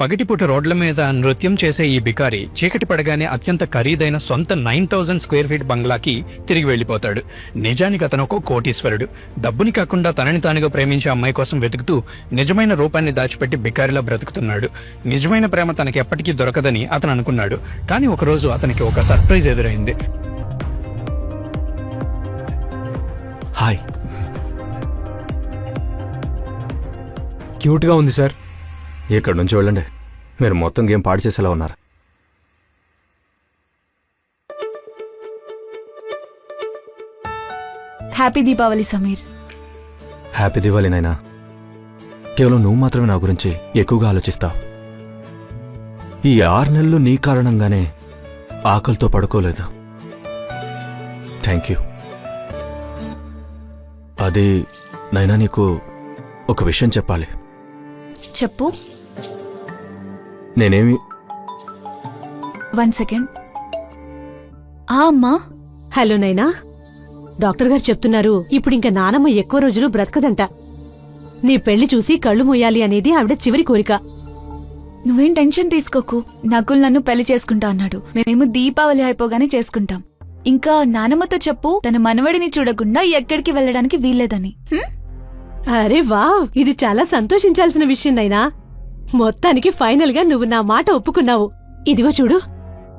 పగటిపూట రోడ్ల మీద నృత్యం చేసే ఈ బికారి చీకటి పడగానే అత్యంత ఖరీదైన సొంత 9,000 స్క్వేర్ ఫీట్ బంగ్లాకి తిరిగి వెళ్లిపోతాడు. నిజానికి అతను ఒక కోటీశ్వరుడు. డబ్బుని కాకుండా తనని తానుగా ప్రేమించే అమ్మాయి కోసం వెతుకుతూ నిజమైన రూపాన్ని దాచిపెట్టి బికారిలా బ్రతుకుతున్నాడు. నిజమైన ప్రేమ తనకి ఎప్పటికీ దొరకదని అతను అనుకున్నాడు. కానీ ఒకరోజు అతనికి ఒక సర్ప్రైజ్ ఎదురైంది. హాయ్, క్యూట్గా ఉంది సార్. ఇక్కడి నుంచి వెళ్ళండి, మీరు మొత్తం గేమ్ పాడు చేసేలా ఉన్నారు. హ్యాపీ దీపావళి సమీర్. హ్యాపీ దివాళీ నైనా. కేవలం నువ్వు మాత్రమే నా గురించి ఎక్కువగా ఆలోచిస్తావు. ఈ 6 నెలలు నీ కారణంగానే ఆకలితో పడుకోలేదు. Thank you. అది నైనా, నీకు ఒక విషయం చెప్పాలి. చెప్పు. నేనేమి 1 సెకండ్. అమ్మా. హలో నైనా, డాక్టర్ గారు చెప్తున్నారు ఇప్పుడింక నానమ్మ ఎక్కువ రోజులు బ్రతకదంట. నీ పెళ్లి చూసి కళ్ళు మూయాలి అనేది ఆవిడ చివరి కోరిక. నువ్వేం టెన్షన్ తీసుకోకు. నకుల్ నన్ను పెళ్లి చేసుకుంటా అన్నాడు. మేము దీపావళి అయిపోగానే చేసుకుంటాం. ఇంకా నానమ్మతో చెప్పు, తన మనవడిని చూడకుండా ఎక్కడికి వెళ్ళడానికి వీల్లేదని. అరే వావ్, ఇది చాలా సంతోషించాల్సిన విషయం నైనా. మొత్తానికి ఫైనల్ గా నువ్వు నా మాట ఒప్పుకున్నావు. ఇదిగో చూడు,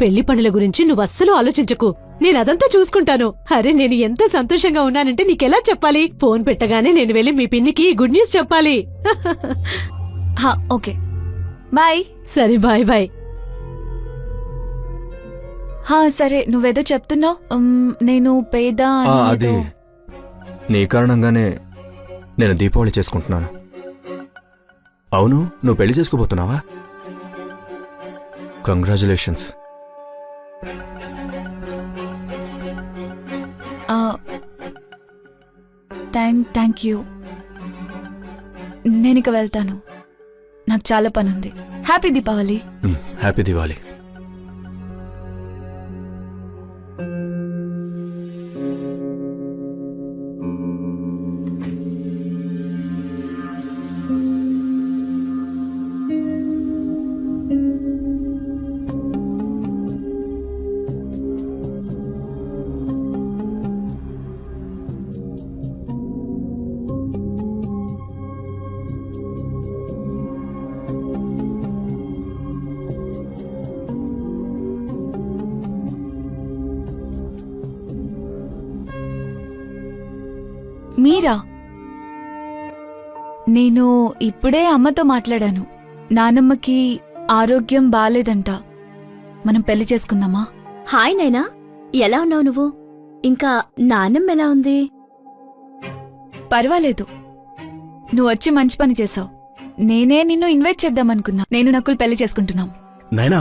పెళ్లి పనుల గురించి నువ్వస్సలు ఆలోచించకు, నేనదంతా చూసుకుంటాను. అరే, నేను ఎంత సంతోషంగా ఉన్నానంటే నీకెలా చెప్పాలి? ఫోన్ పెట్టగానే నేను వెళ్ళి మీ పిన్నికి గుడ్ న్యూస్ చెప్పాలి. Okay, bye. సరే, బాయ్ బాయ్. సరే, నువ్వేదో చెప్తున్నావు. నేను పేద అది నీ కారణంగానే నేను దీపావళి చేసుకుంటున్నాను. అవును, నువ్వు పెళ్లి చేసుకోబోతున్నావా? కంగ్రాచులేషన్స్. Thank you. నేనిక వెళ్తాను, నాకు చాలా పనుంది. హ్యాపీ దీపావళి. హ్యాపీ దివాళీ. మీరా? నేను ఇప్పుడే అమ్మతో మాట్లాడాను. నానమ్మకి ఆరోగ్యం బాలేదంట. మనం పెళ్లి చేసుకుందామా? హాయ్ నైనా, ఎలా ఉన్నావు నువ్వు? ఇంకా నాన్నమ్మ ఎలా ఉంది? పర్వాలేదు. నువ్వు వచ్చి మంచి పని చేసావు. నేనే నిన్ను ఇన్వైట్ చేద్దామనుకున్నా. నేను నకుల్ పెళ్లి చేసుకుంటున్నాం. నైనా,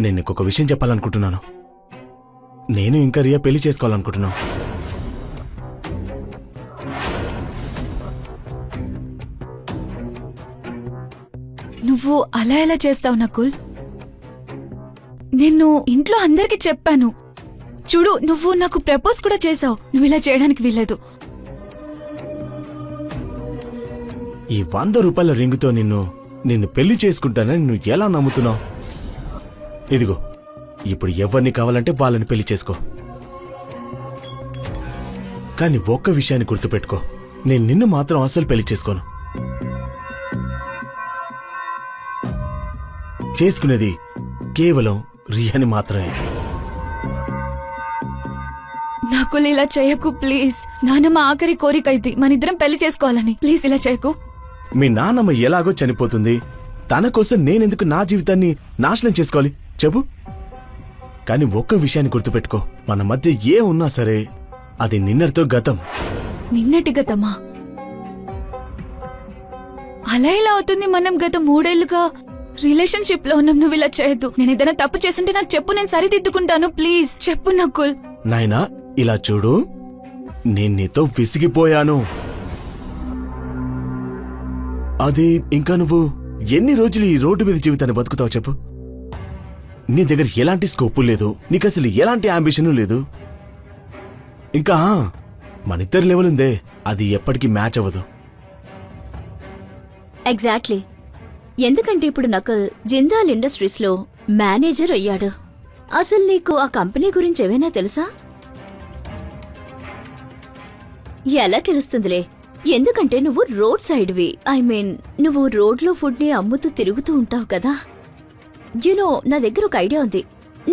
నేను నీకొక విషయం చెప్పాలనుకుంటున్నాను. నేను ఇంకా రియా పెళ్లి చేసుకోవాలనుకుంటున్నాను. నువ్వు అలా ఎలా చేస్తావు నకుల్? నేను ఇంట్లో అందరికీ చెప్పాను. చూడు, నువ్వు నాకు ప్రపోజ్ కూడా చేసావు. నువ్వు ఇలా చేయడానికి వీల్లేదు. ఈ 100 రూపాయల రింగుతో నిన్ను పెళ్లి చేసుకుంటానని నువ్వు ఎలా నమ్ముతున్నావు? ఇదిగో, ఇప్పుడు ఎవరిని కావాలంటే వాళ్ళని పెళ్లి చేసుకో. కానీ ఒక్క విషయాన్ని గుర్తుపెట్టుకో, నేను నిన్ను మాత్రం అస్సలు పెళ్లి చేసుకోను. చేసుకునేది కేవలం రియాని మాత్రమే. నకుల్, ఇలా చేయకు ప్లీజ్. నానమ్మ ఆఖరి కోరిక ఇది, మనిద్దరం పెళ్లి చేసుకోవాలని. ప్లీజ్ ఇలా చేయకు. మీ నాన్నమ్మ ఎలాగో చనిపోతుంది, తన కోసం నేనెందుకు నా జీవితాన్ని నాశనం చేసుకోవాలి చెప్పు? కానీ ఒక్క విషయాన్ని గుర్తుపెట్టుకో, మన మధ్య ఏ ఉన్నా సరే అది నిన్నటితో గతం. నిన్నటి గతమా? అలా ఇలా అవుతుంది? మనం గత 3 ఏళ్లుగా రిలేషన్షిప్ లో ఉన్నాం. నువ్వు ఇలా చేయొద్దు. నేను ఏదైనా తప్పు చేస్తుంటే నాకు చెప్పు, నేను సరిదిద్దుకుంటాను. ప్లీజ్ చెప్పు నకుల్. నాయనా, ఇలా చూడు, నేను నీతో విసిగిపోయాను. అది ఇంకా నువ్వు ఎన్ని రోజులు ఈ రోడ్డు మీద జీవితాన్ని బతుకుతావు చెప్పు? నీ దగ్గర ఎలాంటి స్కోపు లేదు, నీకసలు ఎలాంటి అంబిషను లేదు. ఇంకా మనిద్దరి లెవెల్ ఉందే, అది ఎప్పటికీ మ్యాచ్ అవ్వదు. ఎగ్జాక్ట్లీ. ఎందుకంటే ఇప్పుడు నకల్ జిందాల్ ఇండస్ట్రీస్ లో మేనేజర్ అయ్యాడు. అసలు నీకు ఆ కంపెనీ గురించి ఏమైనా తెలుసా? ఎలా తెలుస్తుందిలే, ఎందుకంటే నువ్వు రోడ్ సైడ్వి. నువ్వు రోడ్లో ఫుడ్ ని అమ్ముతూ తిరుగుతూ ఉంటావు కదా. యునో, నా దగ్గర ఒక ఐడియా ఉంది.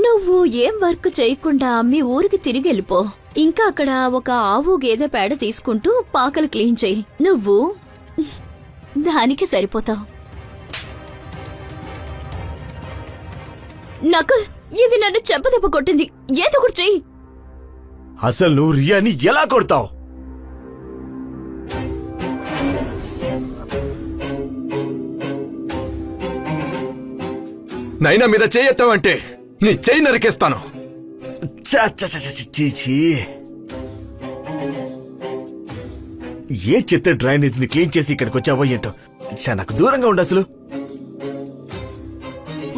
నువ్వు ఏం వర్క్ చేయకుండా మీ ఊరికి తిరిగి వెళ్ళిపో. ఇంకా అక్కడ ఒక ఆవు గేదె పేడ తీసుకుంటూ పాకలు క్లీన్ చెయ్యి. నువ్వు దానికి సరిపోతావు. నకల్, ఇది నన్ను చెంపదెబ్బ కొట్టింది. ఏదో ఒకటి చెయ్యి. అసలు నువ్వు రియాని ఎలా కొడతావు? నైనా మీద చేయెత్తావంటే నీ చేయి నరికేస్తాను. చీ. ఏ చెత్త డ్రైనేజ్ ని క్లీన్ చేసి ఇక్కడికి వచ్చావో ఏంటో. నాకు దూరంగా ఉండు అసలు.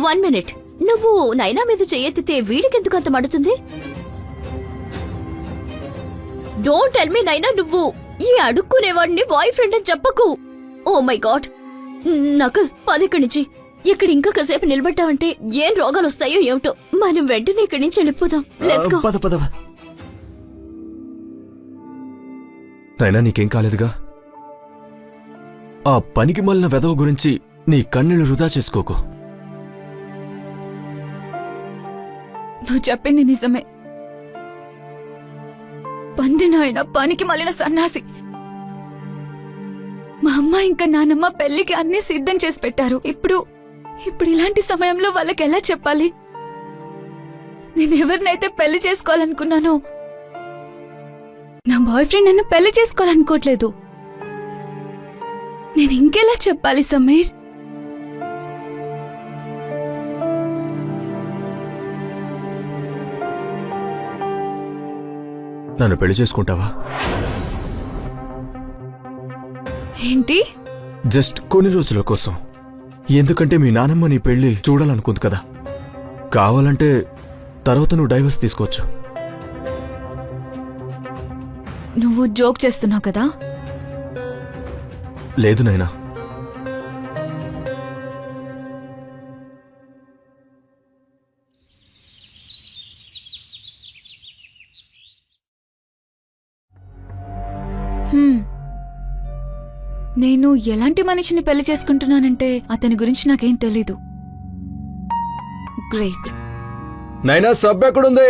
1 మినిట్. నువ్వు నైనా మీద చెయ్యెత్తితే వీడికెందుకు అంత మడుతుంది? డోంట్ టెల్ మీ నైనా, నువ్వు ఈ అడుక్కునేవాడిని బాయ్ ఫ్రెండ్ అని చెప్పకు. Oh my God. నకల్, పదిక్కడి నుంచి. ఇక్కడ ఇంకా కాసేపు నిలబడ్డావంటే ఏం రోగాలు వస్తాయో ఏమిటో. మనం వెంటనే ఇక్కడి నుంచి వెళ్ళిపోదాం. Let's go. పద పద. నైనా నీకేం కాలేదుగా? ఆ పనికి మళ్ళిన వెధవ గురించి నీ కన్నీళ్లు వృధా చేసుకోకు. నువ్వు చెప్పింది నిజమే. పందినాయన పనికి మళ్ళిన సన్నాసి. మా అమ్మ ఇంకా నానమ్మ పెళ్లికి అన్ని సిద్ధం చేసి పెట్టారు. ఇప్పుడు ఇలాంటి సమయంలో వాళ్ళకి ఎలా చెప్పాలి? నేనెవరినైతే పెళ్లి చేసుకోవాలనుకున్నానో నా బాయ్ ఫ్రెండ్ నన్ను పెళ్లి చేసుకోవాలనుకోవట్లేదు. నేను ఇంకెలా చెప్పాలి సమీర్? నన్ను పెళ్లి చేసుకుంటావా? ఏంటి? జస్ట్ కొన్ని రోజుల కోసం. ఎందుకంటే మీ నానమ్మ నీ పెళ్లి చూడాలనుకుంది కదా. కావాలంటే తర్వాత నువ్వు డైవర్స్ తీసుకోవచ్చు. నువ్వు జోక్ చేస్తున్నావు కదా? లేదు నైనా. నేను ఎలాంటి మనిషిని పెళ్లి చేసుకుంటున్నానంటే అతని గురించి నాకేం తెలీదు. గ్రేట్. నైనా సబ్ ఎక్కడుంది?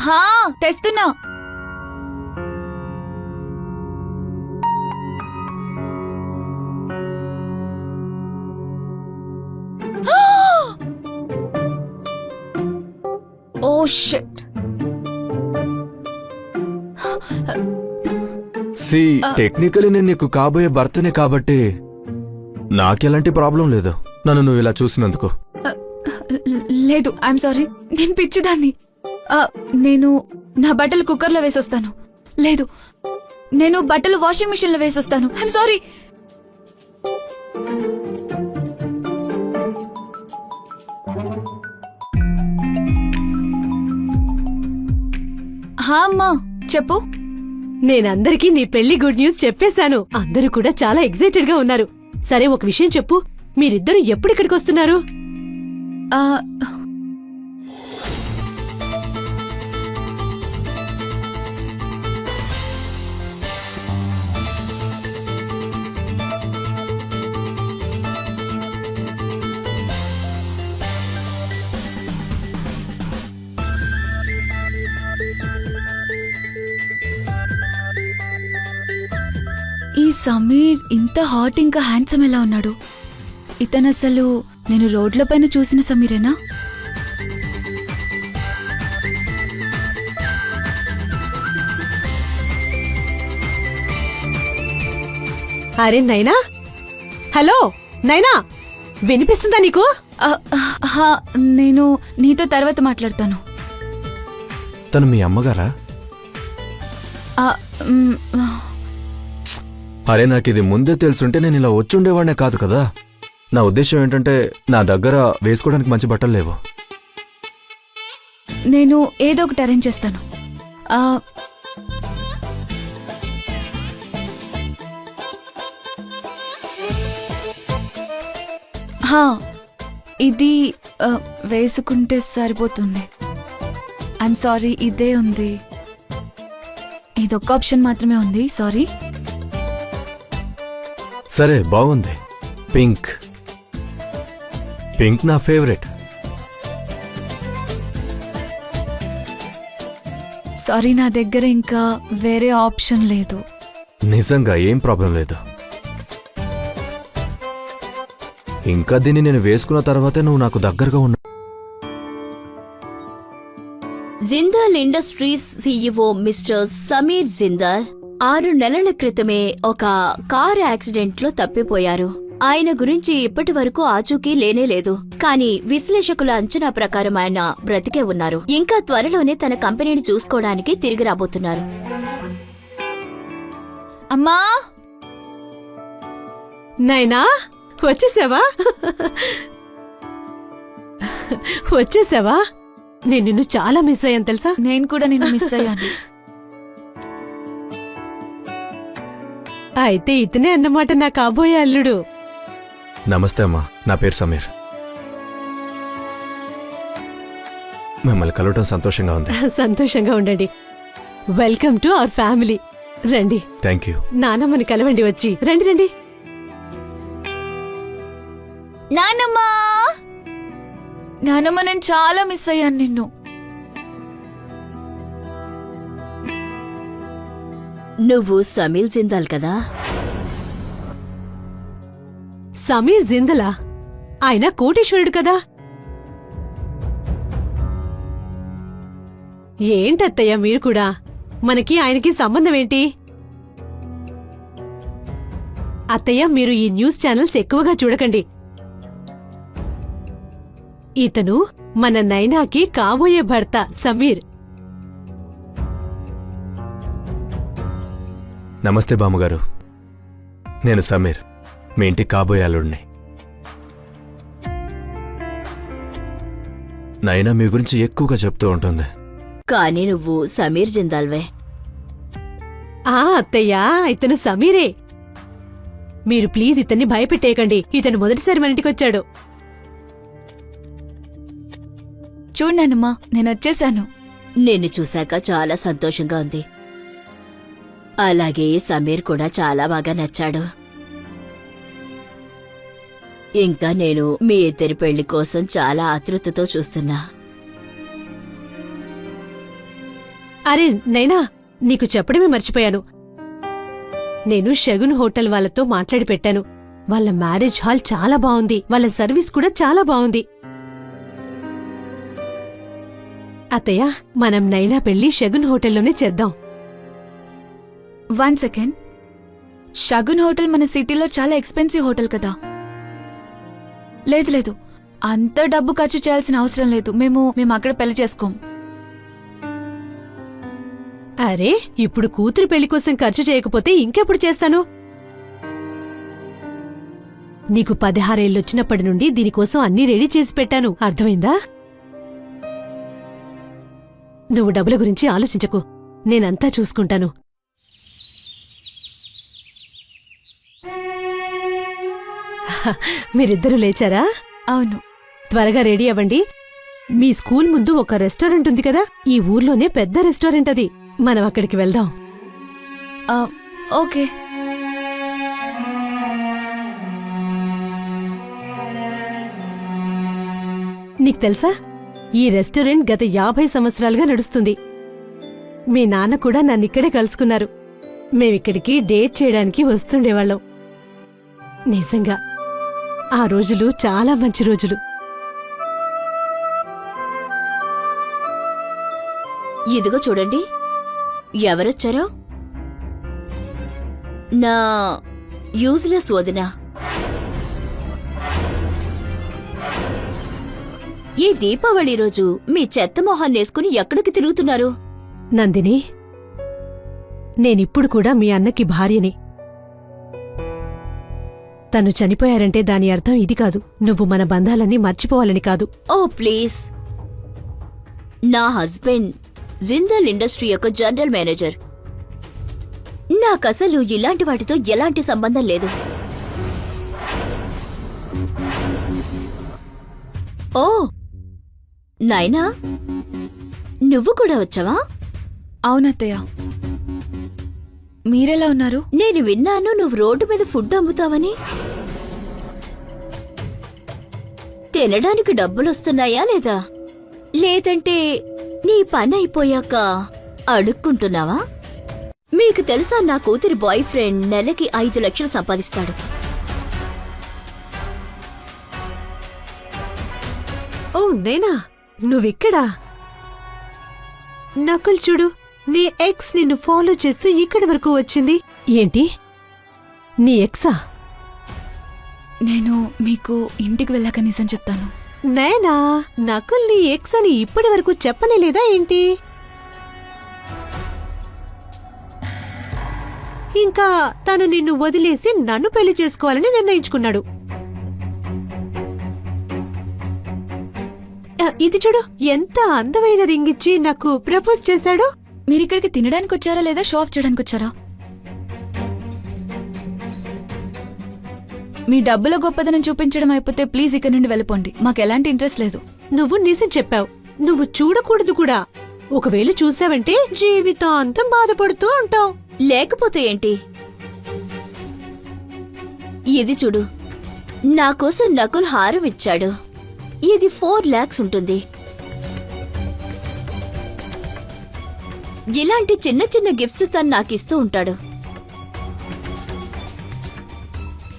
హా, తెస్తున్నా. Oh shit. టెక్నికలీ నేను నీకు కాబోయే భర్తనే కాబట్టి నాకెలాంటి ప్రాబ్లం లేదు నన్ను నువ్వు ఇలా చూసినందుకు. లేదు, ఐఎమ్ సారీ. నేను పిచ్చిదాన్ని. నేను నా బట్టలు కుక్కర్లో వేసొస్తాను. లేదు, నేను బట్టలు వాషింగ్ మిషన్ లో వేసొస్తాను. I'm sorry. హా అమ్మా, చెప్పు. నేనందరికీ నీ పెళ్లి గుడ్ న్యూస్ చెప్పేశాను. అందరూ కూడా చాలా ఎక్సైటెడ్ గా ఉన్నారు. సరే, ఒక విషయం చెప్పు. మీరిద్దరూ ఎప్పుడిక్కడికి వస్తున్నారు? ఈ సమీర్ ఇంత హాట్ ఇంకా హ్యాండ్సమ్ ఎలా ఉన్నాడు? ఇతను అసలు నేను రోడ్లపైన చూసిన సమీరేనా? అరే నైనా, హలో నైనా, వినిపిస్తుందా నీకు? నేను నీతో తర్వాత మాట్లాడతాను. తను మీ అమ్మగారా? అరే నాకిది ముందే తెలుసుంటే నేను ఇలా వచ్చుండేవాడినే కాదు కదా. నా ఉద్దేశం ఏంటంటే నా దగ్గర వేసుకోవడానికి మంచి బట్టలు లేవు. నేను ఏదో ఒకటి అరేంజ్ చేస్తాను. హా ఇది వేసుకుంటే సరిపోతుంది. ఐఎమ్ సారీ, ఇదే ఉంది. ఇదొక్క ఆప్షన్ మాత్రమే ఉంది. సారీ. సరే బాగుంది. పింక్. పింక్ నా ఫేవరెట్. సారీ, నా దగ్గర ఇంకా వేరే ఆప్షన్ లేదు. నిజంగా ఏం ప్రాబ్లం లేదు. ఇంకా దీన్ని నేను వేసుకున్న తర్వాతే నువ్వు నాకు దగ్గరగా ఉన్నా. Jindal industries CEO mister Sameer Jindal 6 నెలల క్రితమే ఒక కార్ యాక్సిడెంట్లో తప్పిపోయారు. ఆయన గురించి ఇప్పటి వరకు ఆచూకీ లేనేలేదు. కానీ విశ్లేషకుల అంచనా ప్రకారం ఆయన బ్రతికే ఉన్నారు. ఇంకా త్వరలోనే తన కంపెనీని చూసుకోవడానికి తిరిగి రాబోతున్నారు. అమ్మా, నైనా వచ్చేసావా? వచ్చేసావా? నేను నిన్ను చాలా మిస్ అయ్యాను తెలుసా. నేను కూడా నిన్ను మిస్ అయ్యాను. అయితే ఇతనే అన్నమాట నా కాబోయే అల్లుడు. నమస్తే అమ్మా, నా పేరు సమీర్. మిమ్మల్ని కలవటం సంతోషంగా ఉంది. సంతోషంగా ఉండండి. Welcome to our family. రండి, థ్యాంక్ యూ. నానమ్మని కలవండి వచ్చి. రండి రండి. నానమ్మా, నానమ్మ, నేను చాలా మిస్ అయ్యాను నిన్ను. నువ్వు సమీర్ జిందాల్ కదా? సమీర్ జిందలా? ఆయన కోటీశ్వరుడు కదా. ఏంటత్తయ్య మీరు కూడా? మనకి ఆయనకి సంబంధం ఏంటి? అత్తయ్య, మీరు ఈ న్యూస్ ఛానల్స్ ఎక్కువగా చూడకండి. ఇతను మన నైనాకి కాబోయే భర్త సమీర్. నమస్తే బామ్మగారు, నేను సమీర్, మీ ఇంటికి కాబోయే అల్లుడిని. నైనా మీ గురించి ఎక్కువగా చెప్తూ ఉంటుంది. కానీ నువ్వు సమీర్ జిందాల్వే. అత్తయ్య, ఇతను సమీరే. మీరు ప్లీజ్ ఇతన్ని భయపెట్టేయకండి. ఇతను మొదటిసారి మన ఇంటికొచ్చాడు. చూడు నానమ్మా, నేను వచ్చేసాను. నిన్ను చూశాక చాలా సంతోషంగా ఉంది. అలాగే సమీర్ కూడా చాలా బాగా నచ్చాడు. ఇంకా నేను మీ ఇద్దరి పెళ్లి కోసం చాలా ఆతృతతో చూస్తున్నా. అరే నైనా, నీకు చెప్పడమే మర్చిపోయాను. నేను షగున్ హోటల్ వాళ్ళతో మాట్లాడి పెట్టాను. వాళ్ళ మ్యారేజ్ హాల్ చాలా బావుంది. వాళ్ళ సర్వీస్ కూడా చాలా బావుంది. అత్తయ్య, మనం నైనా పెళ్లి షగున్ హోటల్లోనే చేద్దాం. 1 సెకండ్. షగున్ హోటల్ మన సిటీలో చాలా ఎక్స్పెన్సివ్ హోటల్ కదా. లేదు లేదు, అంత డబ్బు ఖర్చు చేయాల్సిన అవసరం లేదు. మేము అక్కడ పెళ్లి చేసుకోం. అరే, ఇప్పుడు కూతురు పెళ్లి కోసం ఖర్చు చేయకపోతే ఇంకెప్పుడు చేస్తాను? నీకు 16 ఏళ్ళొచ్చినప్పటి నుండి దీనికోసం అన్నీ రెడీ చేసి పెట్టాను. అర్థమైందా? నువ్వు డబ్బుల గురించి ఆలోచించకు, నేనంతా చూసుకుంటాను. మీరిద్దరూ లేచారా? అవును. త్వరగా రెడీ అవ్వండి. మీ స్కూల్ ముందు ఒక రెస్టారెంట్ ఉంది కదా, ఈ ఊర్లోనే పెద్ద రెస్టారెంట్ అది. మనం అక్కడికి వెళ్దాం. ఓకే. నీకు తెలుసా, ఈ రెస్టారెంట్ గత 50 సంవత్సరాలుగా నడుస్తుంది. మీ నాన్న కూడా నన్నిక్కడే కలుసుకున్నారు. మేమిక్కడికి డేట్ చేయడానికి వస్తుండేవాళ్ళం. నిజంగా ఆ రోజులు చాలా మంచి రోజులు. ఇదిగో చూడండి, ఎవరొచ్చారో. నా యూజ్లెస్ వదిన. ఈ దీపావళి రోజు మీ చెత్త మొహాన్నేసుకుని ఎక్కడికి తిరుగుతున్నారు? నందిని, నేనిప్పుడు కూడా మీ అన్నకి భార్యని. తను చనిపోయారంటే దాని అర్థం ఇది కాదు. నువ్వు మన బంధాలన్నీ మర్చిపోవాలని కాదు. ఓ ప్లీజ్. నా హస్బెండ్ జిందాల్ ఇండస్ట్రీ యొక్క జనరల్ మేనేజర్. నాకసలు ఇలాంటి వాటితో ఎలాంటి సంబంధం లేదు. ఓ నాయనా, నువ్వు కూడా వచ్చావా? అవునత్తయ్య. మీరెలా ఉన్నారు? నేను విన్నాను నువ్వు రోడ్డు మీద ఫుడ్ అమ్ముతావని. తినడానికి డబ్బులొస్తున్నాయా లేదా? లేదంటే నీ పని అయిపోయాక అడుక్కుంటున్నావా? మీకు తెలుసా, నా కూతురి బాయ్ ఫ్రెండ్ నెలకి 5 లక్షలు సంపాదిస్తాడు. ఓ నేనా, నువ్విక్కడా? నకుల్ చూడు, నీ ఎక్స్ నిన్ను ఫాలో చేస్తూ ఇక్కడి వరకు వచ్చింది. ఏంటి, నీ ఎక్సా? నేను మీకు ఇంటికి వెళ్ళాక నిజం చెప్తాను. నేనా, నకుల్ నీ ఎక్స్ అని ఇప్పటి వరకు చెప్పనే లేదా ఏంటి? ఇంకా తను నిన్ను వదిలేసి నన్ను పెళ్లి చేసుకోవాలని నిర్ణయించుకున్నాడు. ఇది చూడు, ఎంత అందమైన రింగ్ ఇచ్చి నాకు ప్రపోజ్ చేశాడు. మీరిక్కడికి తినడానికి వచ్చారా లేదా షాప్ చేయడానికి వచ్చారా? మీ డబ్బుల గొప్పదనం చూపించడం అయిపోతే ప్లీజ్ ఇక్కడ నుండి వెళ్ళిపోండి. మాకు ఎలాంటి ఇంట్రెస్ట్ లేదు. నువ్వు నిజం చెప్పావు, నువ్వు చూడకూడదు కూడా. ఒకవేళ చూసావంటే జీవితాంతం బాధపడుతూ ఉంటావు. లేకపోతే ఏంటి? ఇది చూడు, నా కోసం నకుల్ హారం ఇచ్చాడు. ఇది 4 lakhs ఉంటుంది. ఇలాంటి చిన్న చిన్న గిఫ్ట్స్ తను నాకిస్తూ ఉంటాడు.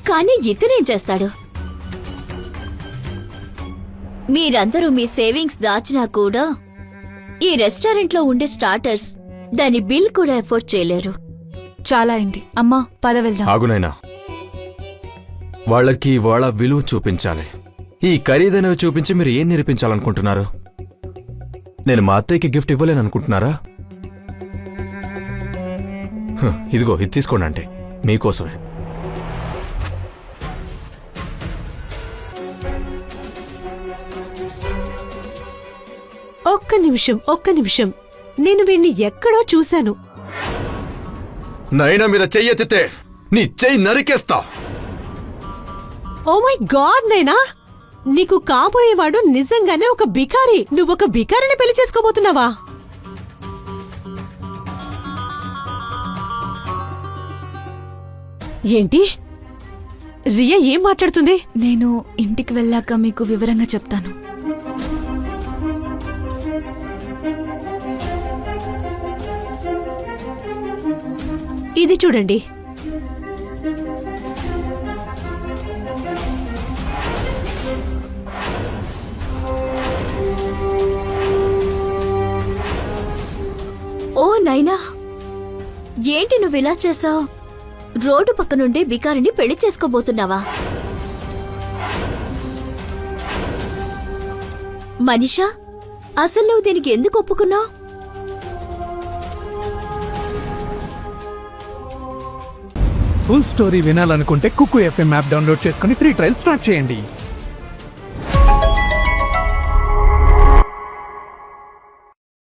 కానీ ఇతనేం చేస్తాడు? మీరందరూ మీ సేవింగ్స్ దాచినా కూడా ఈ రెస్టారెంట్లో ఉండే స్టార్టర్స్ దాని బిల్ కూడా ఎఫోర్డ్ చేయలేరు. చాలా అయింది. అమ్మా, పద వెళ్దాం. ఆగునైనా, వాళ్ళకి వాళ్ళ విలువ చూపించాలి. ఈ ఖరీదైనవి చూపించి మీరు ఏం నిరూపించాలనుకుంటున్నారు? నేను మా అత్తయ్యకి గిఫ్ట్ ఇవ్వలేననుకుంటున్నారా? ఇదిగో, ఇది తీసుకోండి. అంటే మీకోసమే. ఒక్క నిమిషం, నేను వీణ్ణి ఎక్కడో చూశాను. నైనా మీద చెయ్యెత్తితే నీ చెయ్యి నరికేస్తా. ఓ మై గాడ్ నైనా, నీకు కాబోయేవాడు నిజంగానే ఒక బికారి. నువ్వొక బికారిని పెళ్లి చేసుకోబోతున్నావా? ఏంటి, రియా ఏం మాట్లాడుతుంది? నేను ఇంటికి వెళ్ళాక మీకు వివరంగా చెప్తాను. ఇది చూడండి, ఓ నైనా, ఏంటి నువ్విలా చేసావు? రోడ్డు పక్క నుండి బికారిని పెళ్లి చేసుకోబోతున్నావా? మనీషా, అసలు నువ్వు దీనికి ఎందుకు ఒప్పుకున్నావు? ఫుల్ స్టోరీ వినాలనుకుంటే కుక్కు FM యాప్ డౌన్లోడ్ చేసుకుని ఫ్రీ ట్రయల్ స్టార్ట్ చేయండి.